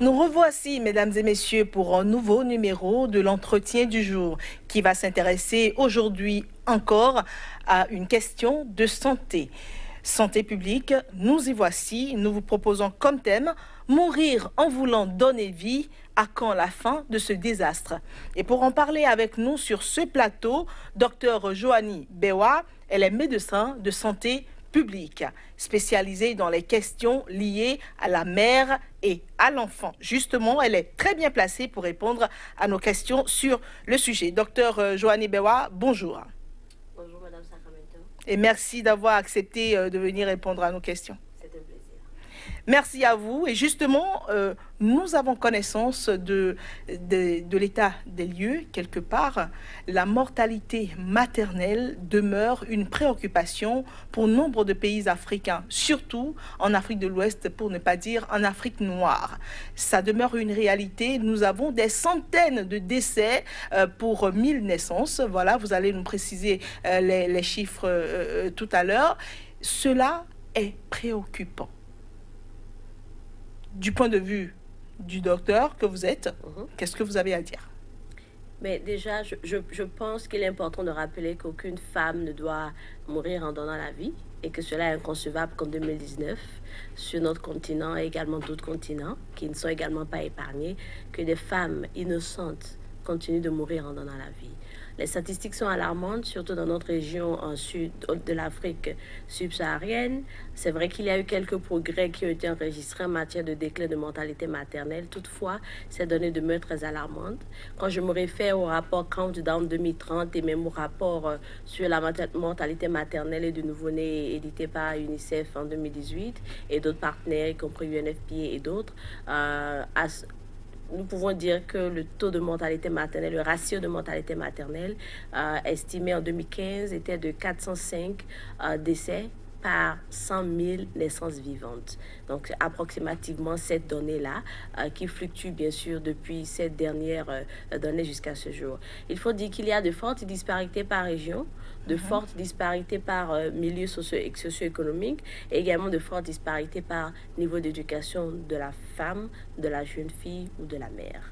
Nous revoici, mesdames et messieurs, pour un nouveau numéro de l'entretien du jour qui va s'intéresser aujourd'hui encore à une question de santé. Santé publique, nous y voici. Nous vous proposons comme thème « Mourir en voulant donner vie, à quand la fin de ce désastre ?» Et pour en parler avec nous sur ce plateau, Dr Joanie Bewa, elle est médecin de santé publique, spécialisée dans les questions liées à la mère et à l'enfant. Justement, elle est très bien placée pour répondre à nos questions sur le sujet. Docteur Joanie Bewa, bonjour. Bonjour Madame Sacramento. Et merci d'avoir accepté de venir répondre à nos questions. C'est un plaisir. Merci à vous. Et justement, nous avons connaissance de l'état des lieux, quelque part. La mortalité maternelle demeure une préoccupation pour nombre de pays africains, surtout en Afrique de l'Ouest, pour ne pas dire en Afrique noire. Ça demeure une réalité. Nous avons des centaines de décès pour 1000 naissances. Voilà, vous allez nous préciser les chiffres tout à l'heure. Cela est préoccupant. Du point de vue du docteur que vous êtes, qu'est-ce que vous avez à dire? Mais déjà, je pense qu'il est important de rappeler qu'aucune femme ne doit mourir en donnant la vie et que cela est inconcevable qu'en 2019, sur notre continent et également d'autres continents qui ne sont également pas épargnés, que des femmes innocentes continuent de mourir en donnant la vie. Les statistiques sont alarmantes, surtout dans notre région en sud de l'Afrique subsaharienne. C'est vrai qu'il y a eu quelques progrès qui ont été enregistrés en matière de déclin de mortalité maternelle. Toutefois, ces données demeurent très alarmantes. Quand je me réfère au rapport Countdown 2030 et même au rapport sur la mortalité maternelle et de nouveau-nés édité par UNICEF en 2018 et d'autres partenaires, y compris UNFPA et d'autres, nous pouvons dire que le taux de mortalité maternelle, le ratio de mortalité maternelle estimé en 2015 était de 405 décès par 100 000 naissances vivantes. Donc, approximativement cette donnée-là qui fluctue bien sûr depuis cette dernière donnée jusqu'à ce jour. Il faut dire qu'il y a de fortes disparités par région, de fortes disparités par milieu socio-économique et également de fortes disparités par niveau d'éducation de la femme, de la jeune fille ou de la mère.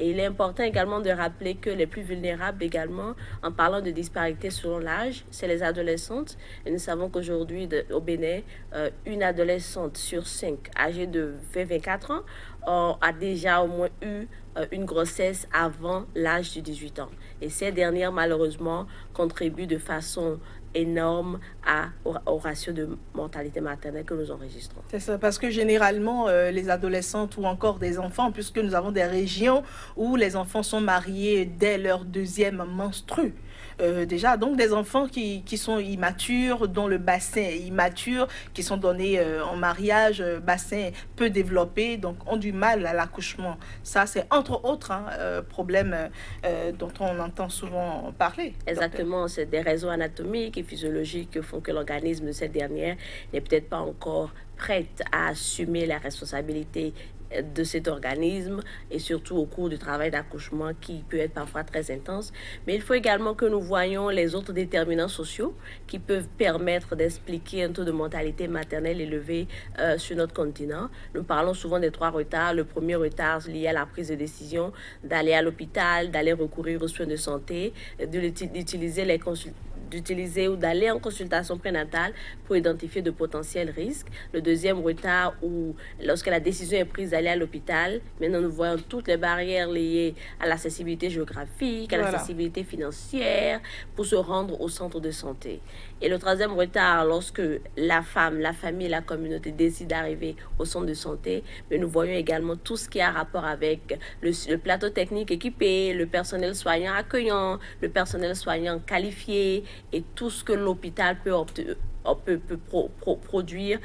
Et il est important également de rappeler que les plus vulnérables également, en parlant de disparités selon l'âge, c'est les adolescentes. Et nous savons qu'aujourd'hui, au Bénin, une adolescente sur 5 âgée de 20-24 ans a déjà au moins eu une grossesse avant l'âge de 18 ans. Et ces dernières, malheureusement, contribuent de façon énorme au ratio de mortalité maternelle que nous enregistrons. C'est ça, parce que généralement, les adolescentes ou encore des enfants, puisque nous avons des régions où les enfants sont mariés dès leur deuxième menstru. Déjà, donc des enfants qui sont immatures, dont le bassin est immature, qui sont donnés en mariage, bassin peu développé, donc ont du mal à l'accouchement. Ça, c'est entre autres problèmes dont on entend souvent parler. Exactement, c'est des raisons anatomiques et physiologiques qui font que l'organisme de cette dernière n'est peut-être pas encore prête à assumer la responsabilité de cet organisme et surtout au cours du travail d'accouchement qui peut être parfois très intense. Mais il faut également que nous voyions les autres déterminants sociaux qui peuvent permettre d'expliquer un taux de mortalité maternelle élevé sur notre continent. Nous parlons souvent des 3 retards. Le premier retard lié à la prise de décision d'aller à l'hôpital, d'aller recourir aux soins de santé, d'utiliser ou d'aller en consultation prénatale pour identifier de potentiels risques. Le deuxième retard, où lorsque la décision est prise d'aller à l'hôpital, maintenant nous voyons toutes les barrières liées à l'accessibilité géographique, à l'accessibilité financière pour se rendre au centre de santé. Et le troisième retard, lorsque la femme, la famille, la communauté décident d'arriver au centre de santé, mais nous voyons également tout ce qui a rapport avec le plateau technique équipé, le personnel soignant accueillant, le personnel soignant qualifié et tout ce que l'hôpital peut produire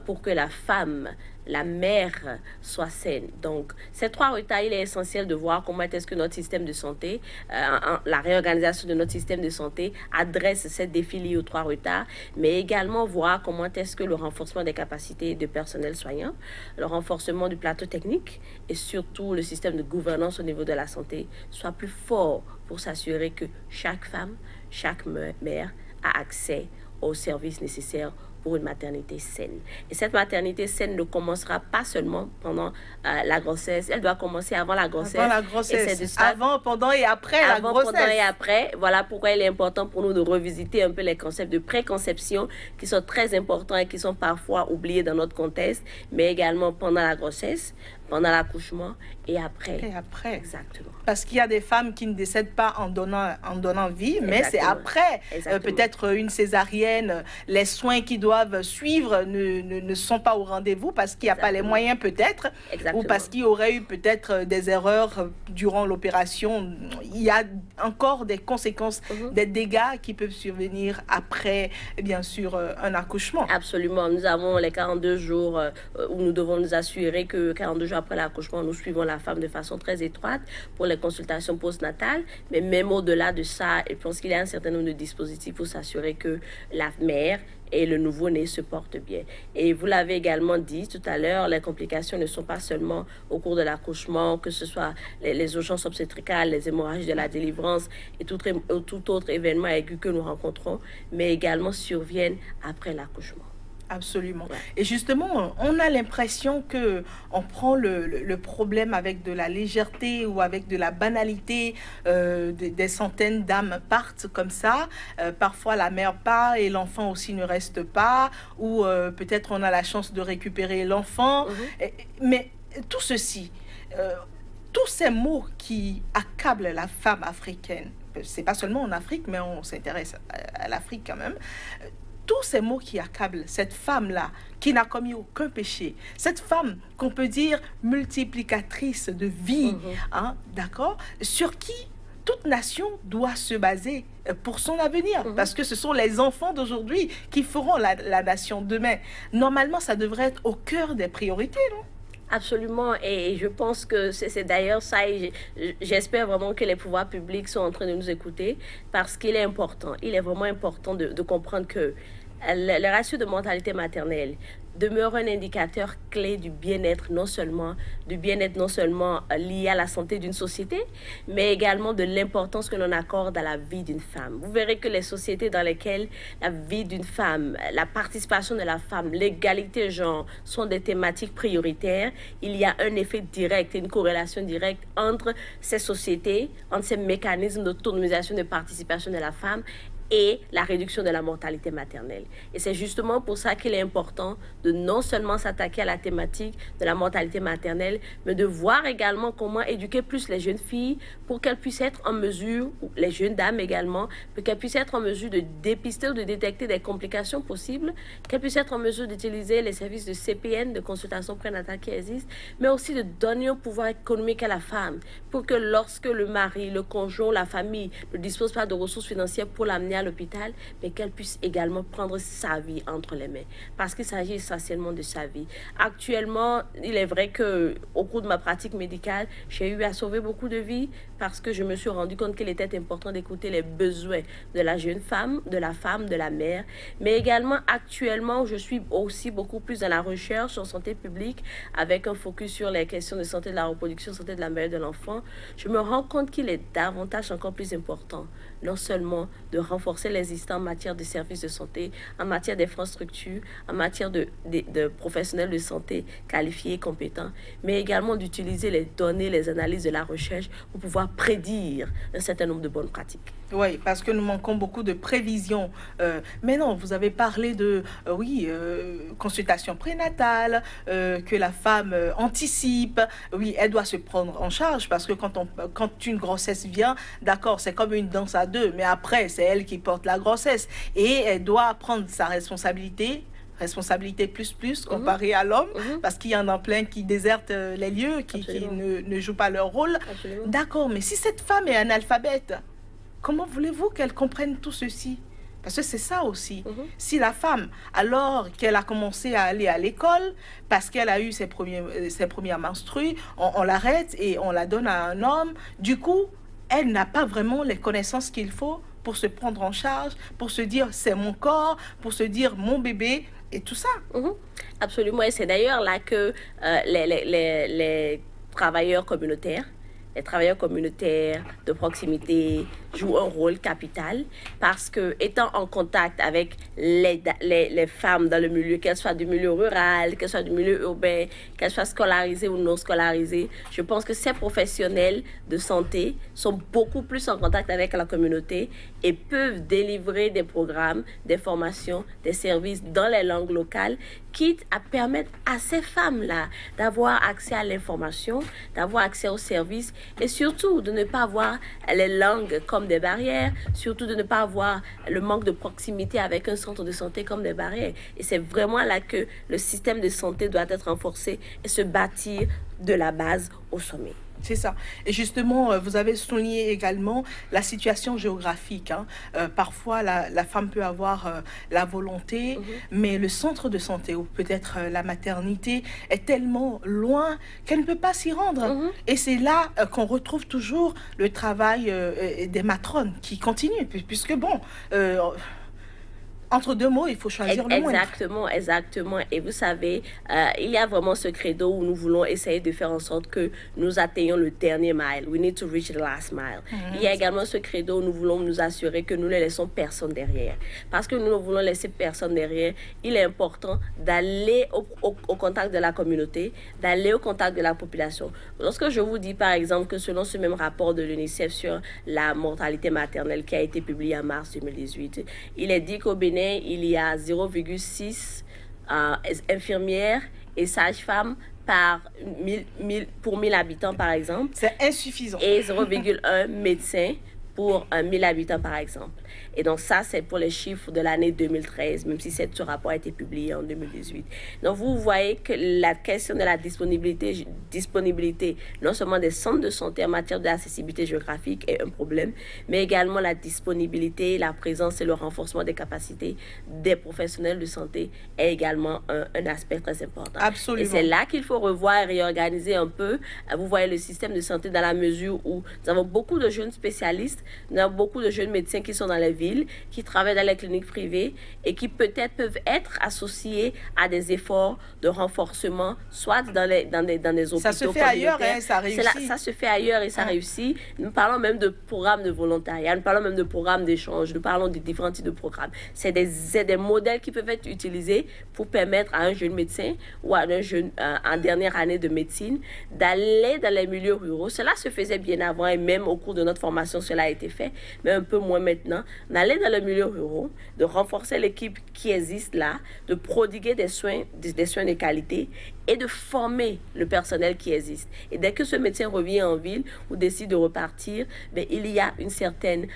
pour que la femme, la mère soit saine. Donc, ces 3 retards, il est essentiel de voir comment est-ce que notre système de santé, la réorganisation de notre système de santé adresse ces défis liés aux 3 retards, mais également voir comment est-ce que le renforcement des capacités de personnel soignant, le renforcement du plateau technique et surtout le système de gouvernance au niveau de la santé soit plus fort pour s'assurer que chaque femme, chaque mère a accès aux services nécessaires pour une maternité saine. Et cette maternité saine ne commencera pas seulement pendant la grossesse, elle doit commencer avant la grossesse. Avant la grossesse, avant, pendant et après la avant, grossesse. Pendant et après, voilà pourquoi il est important pour nous de revisiter un peu les concepts de préconception qui sont très importants et qui sont parfois oubliés dans notre contexte, mais également pendant la grossesse, pendant l'accouchement et après. Et après. Exactement. Parce qu'il y a des femmes qui ne décèdent pas en donnant vie, mais c'est après. Peut-être une césarienne, les soins qui doivent suivre ne sont pas au rendez-vous parce qu'il n'y a pas les moyens peut-être, ou parce qu'il y aurait eu peut-être des erreurs durant l'opération. Il y a encore des conséquences, des dégâts qui peuvent survenir après, bien sûr, un accouchement. Absolument. Nous avons les 42 jours où nous devons nous assurer que 42 jours après l'accouchement, nous suivons la femme de façon très étroite pour les consultations postnatales. Mais même au-delà de ça, je pense qu'il y a un certain nombre de dispositifs pour s'assurer que la mère et le nouveau-né se portent bien. Et vous l'avez également dit tout à l'heure, les complications ne sont pas seulement au cours de l'accouchement, que ce soit les urgences obstétricales, les hémorragies de la délivrance et tout autre événement aigu que nous rencontrons, mais également surviennent après l'accouchement. Absolument. Et justement, on a l'impression que on prend le problème avec de la légèreté ou avec de la banalité. Des centaines d'âmes partent comme ça. Parfois, la mère part et l'enfant aussi ne reste pas. Ou peut-être on a la chance de récupérer l'enfant. Mais tout ceci, tous ces mots qui accablent la femme africaine, c'est pas seulement en Afrique, mais on s'intéresse à l'Afrique quand même. Tous ces mots qui accablent cette femme-là, qui n'a commis aucun péché, cette femme qu'on peut dire multiplicatrice de vie, d'accord, sur qui toute nation doit se baser pour son avenir, parce que ce sont les enfants d'aujourd'hui qui feront la nation demain. Normalement, ça devrait être au cœur des priorités, non? Absolument, et je pense que c'est d'ailleurs ça, et j'espère vraiment que les pouvoirs publics sont en train de nous écouter, parce qu'il est important, il est vraiment important de comprendre que le ratio de mortalité maternelle demeure un indicateur clé du bien-être non seulement lié à la santé d'une société, mais également de l'importance que l'on accorde à la vie d'une femme. Vous verrez que les sociétés dans lesquelles la vie d'une femme, la participation de la femme, l'égalité genre sont des thématiques prioritaires, il y a un effet direct et une corrélation directe entre ces sociétés, entre ces mécanismes d'autonomisation de participation de la femme et la réduction de la mortalité maternelle. Et c'est justement pour ça qu'il est important de non seulement s'attaquer à la thématique de la mortalité maternelle, mais de voir également comment éduquer plus les jeunes filles pour qu'elles puissent être en mesure, ou les jeunes dames également, pour qu'elles puissent être en mesure de dépister ou de détecter des complications possibles, qu'elles puissent être en mesure d'utiliser les services de CPN, de consultation prénatale qui existent, mais aussi de donner un pouvoir économique à la femme pour que lorsque le mari, le conjoint, la famille ne dispose pas de ressources financières pour l'amener à l'hôpital, mais qu'elle puisse également prendre sa vie entre les mains, parce qu'il s'agit essentiellement de sa vie. Actuellement, il est vrai que au cours de ma pratique médicale, j'ai eu à sauver beaucoup de vies parce que je me suis rendu compte qu'il était important d'écouter les besoins de la jeune femme, de la mère, mais également actuellement, je suis aussi beaucoup plus dans la recherche en santé publique avec un focus sur les questions de santé de la reproduction, santé de la mère et de l'enfant. Je me rends compte qu'il est davantage encore plus important, non seulement de renforcer l'existant en matière de services de santé, en matière d'infrastructures, en matière de professionnels de santé qualifiés et compétents, mais également d'utiliser les données, les analyses de la recherche pour pouvoir prédire un certain nombre de bonnes pratiques. Oui, parce que nous manquons beaucoup de prévisions. Mais non, vous avez parlé de, consultation prénatale, que la femme anticipe. Oui, elle doit se prendre en charge parce que quand une grossesse vient, d'accord, c'est comme une danse à deux, mais après, c'est elle qui porte la grossesse. Et elle doit prendre sa responsabilité plus comparée à l'homme, parce qu'il y en a plein qui désertent les lieux, qui ne jouent pas leur rôle. Absolument. D'accord, mais si cette femme est analphabète, comment voulez-vous qu'elle comprenne tout ceci? Parce que c'est ça aussi. Si la femme, alors qu'elle a commencé à aller à l'école, parce qu'elle a eu ses premières menstrues, on l'arrête et on la donne à un homme, du coup, elle n'a pas vraiment les connaissances qu'il faut pour se prendre en charge, pour se dire c'est mon corps, pour se dire mon bébé et tout ça. Absolument, et c'est d'ailleurs là que les travailleurs communautaires de proximité, joue un rôle capital parce que, étant en contact avec les femmes dans le milieu, qu'elles soient du milieu rural, qu'elles soient du milieu urbain, qu'elles soient scolarisées ou non scolarisées, je pense que ces professionnels de santé sont beaucoup plus en contact avec la communauté et peuvent délivrer des programmes, des formations, des services dans les langues locales, quitte à permettre à ces femmes-là d'avoir accès à l'information, d'avoir accès aux services et surtout de ne pas avoir les langues comme des barrières, surtout de ne pas avoir le manque de proximité avec un centre de santé comme des barrières. Et c'est vraiment là que le système de santé doit être renforcé et se bâtir de la base au sommet. C'est ça. Et justement, vous avez souligné également la situation géographique. Parfois, la femme peut avoir la volonté, mais le centre de santé ou peut-être la maternité est tellement loin qu'elle ne peut pas s'y rendre. Et c'est là qu'on retrouve toujours le travail des matrones qui continuent, puisque bon... entre deux mots, il faut choisir le moindre. Exactement. Et vous savez, il y a vraiment ce credo où nous voulons essayer de faire en sorte que nous atteignions le dernier mile. We need to reach the last mile. Il y a également ce credo où nous voulons nous assurer que nous ne laissons personne derrière. Parce que nous ne voulons laisser personne derrière, il est important d'aller au contact de la communauté, d'aller au contact de la population. Lorsque je vous dis, par exemple, que selon ce même rapport de l'UNICEF sur la mortalité maternelle qui a été publié en mars 2018, il est dit qu'au Bénin, il y a 0,6 infirmières et sages-femmes pour 1000 habitants, par exemple. C'est insuffisant. Et 0,1 médecins pour 1000 habitants, par exemple. Et donc ça, c'est pour les chiffres de l'année 2013, même si ce rapport a été publié en 2018. Donc vous voyez que la question de la disponibilité non seulement des centres de santé en matière d'accessibilité géographique est un problème, mais également la disponibilité, la présence et le renforcement des capacités des professionnels de santé est également un aspect très important. Absolument. Et c'est là qu'il faut revoir et réorganiser un peu. Vous voyez le système de santé dans la mesure où nous avons beaucoup de jeunes spécialistes, nous avons beaucoup de jeunes médecins qui sont dans les villes, qui travaillent dans les cliniques privées et qui peut-être peuvent être associés à des efforts de renforcement, soit dans des hôpitaux. Ça se fait ailleurs, ça réussit. Ça se fait ailleurs et ça réussit. Nous parlons même de programmes de volontariat, nous parlons même de programmes d'échange, nous parlons de différents types de programmes. C'est des modèles qui peuvent être utilisés pour permettre à un jeune médecin ou à un jeune en dernière année de médecine d'aller dans les milieux ruraux. Cela se faisait bien avant et même au cours de notre formation, cela a été fait, mais un peu moins maintenant. D'aller dans les milieux ruraux, de renforcer l'équipe qui existe là, de prodiguer des soins de qualité et de former le personnel qui existe. Et dès que ce médecin revient en ville ou décide de repartir, ben, il y a une certaine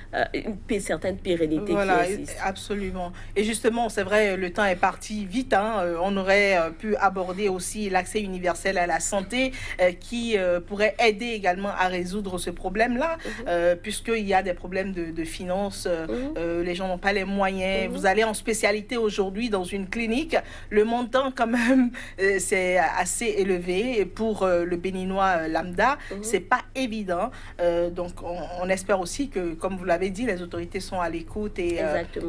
pérennité qui existe. Absolument. Et justement, c'est vrai, le temps est parti vite. On aurait pu aborder aussi l'accès universel à la santé qui pourrait aider également à résoudre ce problème-là, puisqu'il y a des problèmes de finances, les gens n'ont pas les moyens. Vous allez en spécialité aujourd'hui dans une clinique, le montant quand même, c'est assez élevé et pour le béninois lambda, c'est pas évident. Donc on espère aussi que, comme vous l'avez dit, les autorités sont à l'écoute et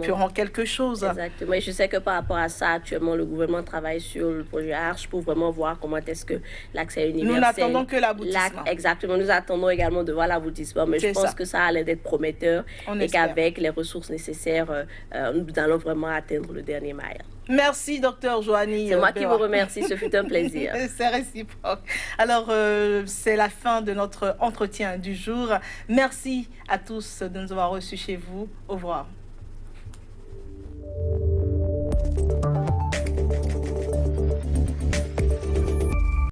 feront quelque chose. Exactement. Et je sais que par rapport à ça, actuellement, le gouvernement travaille sur le projet ARCH pour vraiment voir comment est-ce que l'accès universel... Nous n'attendons que l'aboutissement. Exactement. Nous attendons également de voir l'aboutissement. Mais je pense que ça a l'air d'être prometteur et qu'avec les ressources nécessaires, nous allons vraiment atteindre le dernier maille. Merci, docteur Joanie. C'est moi qui vous remercie, ce fut un plaisir. C'est réciproque. Alors, c'est la fin de notre entretien du jour. Merci à tous de nous avoir reçus chez vous. Au revoir.